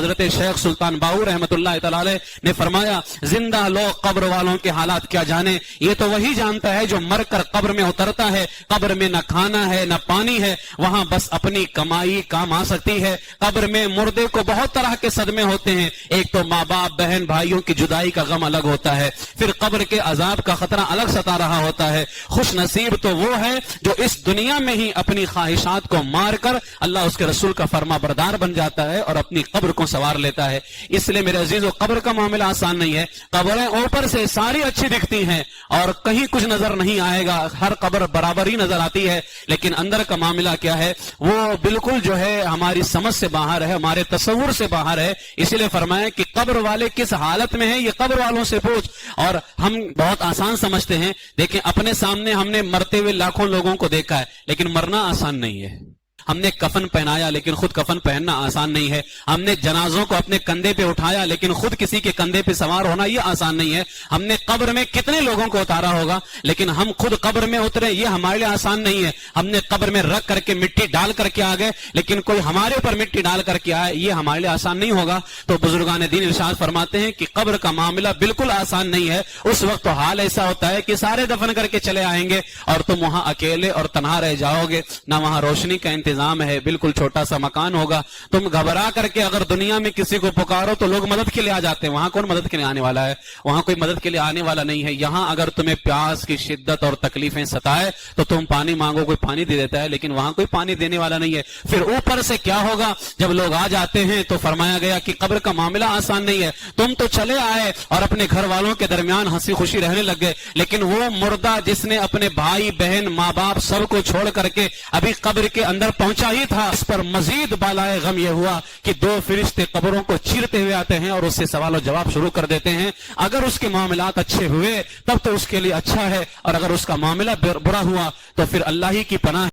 حضرت شیخ سلطان باؤ رحمتullah تعالی علیہ نے فرمایا زندہ لوگ قبر والوں کے حالات کیا جانے، یہ تو وہی جانتا ہے جو مر کر قبر میں اترتا ہے، قبر میں نہ کھانا ہے نہ پانی ہے، وہاں بس اپنی کمائی کام آ سکتی ہے۔ قبر میں مردے کو بہت طرح کے صدمے ہوتے ہیں، ایک تو ماں باپ بہن بھائیوں کی جدائی کا غم الگ ہوتا ہے، پھر قبر کے عذاب کا خطرہ الگ ستا رہا ہوتا ہے۔ خوش نصیب تو وہ ہے جو اس دنیا میں ہی اپنی خواہشات کو مار کر اللہ اس کے رسول کا فرما بردار بن جاتا ہے اور اپنی قبر کو سنوار لیتا ہے۔ اس لیے میرے عزیزو، قبر کا معاملہ آسان نہیں ہے۔ قبریں اوپر سے ساری اچھی دکھتی ہیں اور کہیں کچھ نظر نہیں آئے گا، ہر قبر برابر ہی نظر آتی ہے، لیکن اندر کا معاملہ کیا ہے وہ بالکل جو ہے ہماری سمجھ سے باہر ہے، ہمارے تصور سے باہر ہے۔ اس لیے فرمایا کہ قبر والے کس حالت میں ہیں یہ قبر والوں سے پوچھ۔ اور ہم بہت آسان سمجھتے ہیں، دیکھیں اپنے سامنے ہم نے مرتے ہوئے لاکھوں لوگوں کو دیکھا ہے، لیکن مرنا آسان نہیں ہے۔ ہم نے کفن پہنایا لیکن خود کفن پہننا آسان نہیں ہے، ہم نے جنازوں کو اپنے کندھے پہ اٹھایا لیکن خود کسی کے کندھے پہ سوار ہونا یہ آسان نہیں ہے، ہم نے قبر میں کتنے لوگوں کو اتارا ہوگا لیکن ہم خود قبر میں اترے یہ ہمارے لیے آسان نہیں ہے، ہم نے قبر میں رکھ کر کے مٹی ڈال کر کے آگئے لیکن کوئی ہمارے اوپر مٹی ڈال کر کے آئے یہ ہمارے لیے آسان نہیں ہوگا۔ تو بزرگان دین ارشاد فرماتے ہیں کہ قبر کا معاملہ بالکل آسان نہیں ہے، اس وقت تو حال ایسا ہوتا ہے کہ سارے دفن کر کے چلے آئیں گے اور تم وہاں اکیلے اور تنہا رہ جاؤ گے، نہ وہاں روشنی کا انتظام ہے، بالکل چھوٹا سا مکان ہوگا، تم گھبرا کر کے اگر دنیا میں کسی کو پکارو تو لوگ مدد کے لیے آ جاتے ہیں، وہاں کون مدد کے لیے آنے والا ہے؟ وہاں کوئی مدد کے لیے آنے والا نہیں ہے۔ یہاں اگر تمہیں پیاس کی شدت اور تکلیفیں ستائے تو تم پانی مانگو، کوئی پانی دے دیتا ہے، لیکن وہاں کوئی پانی دینے والا نہیں ہے۔ پھر اوپر سے کیا ہوگا جب لوگ آ جاتے ہیں تو فرمایا گیا کہ قبر کا معاملہ آسان نہیں ہے، تم تو چلے آئے اور اپنے گھر والوں کے درمیان ہنسی خوشی رہنے لگ گئے، لیکن وہ مردہ جس نے اپنے بھائی بہن ماں باپ سب کو چھوڑ کر کے ابھی قبر کے اندر پہنچا ہی تھا، اس پر مزید بالائے غم یہ ہوا کہ دو فرشتے قبروں کو چیرتے ہوئے آتے ہیں اور اس سے سوال و جواب شروع کر دیتے ہیں۔ اگر اس کے معاملات اچھے ہوئے تب تو اس کے لیے اچھا ہے، اور اگر اس کا معاملہ برا ہوا تو پھر اللہ ہی کی پناہ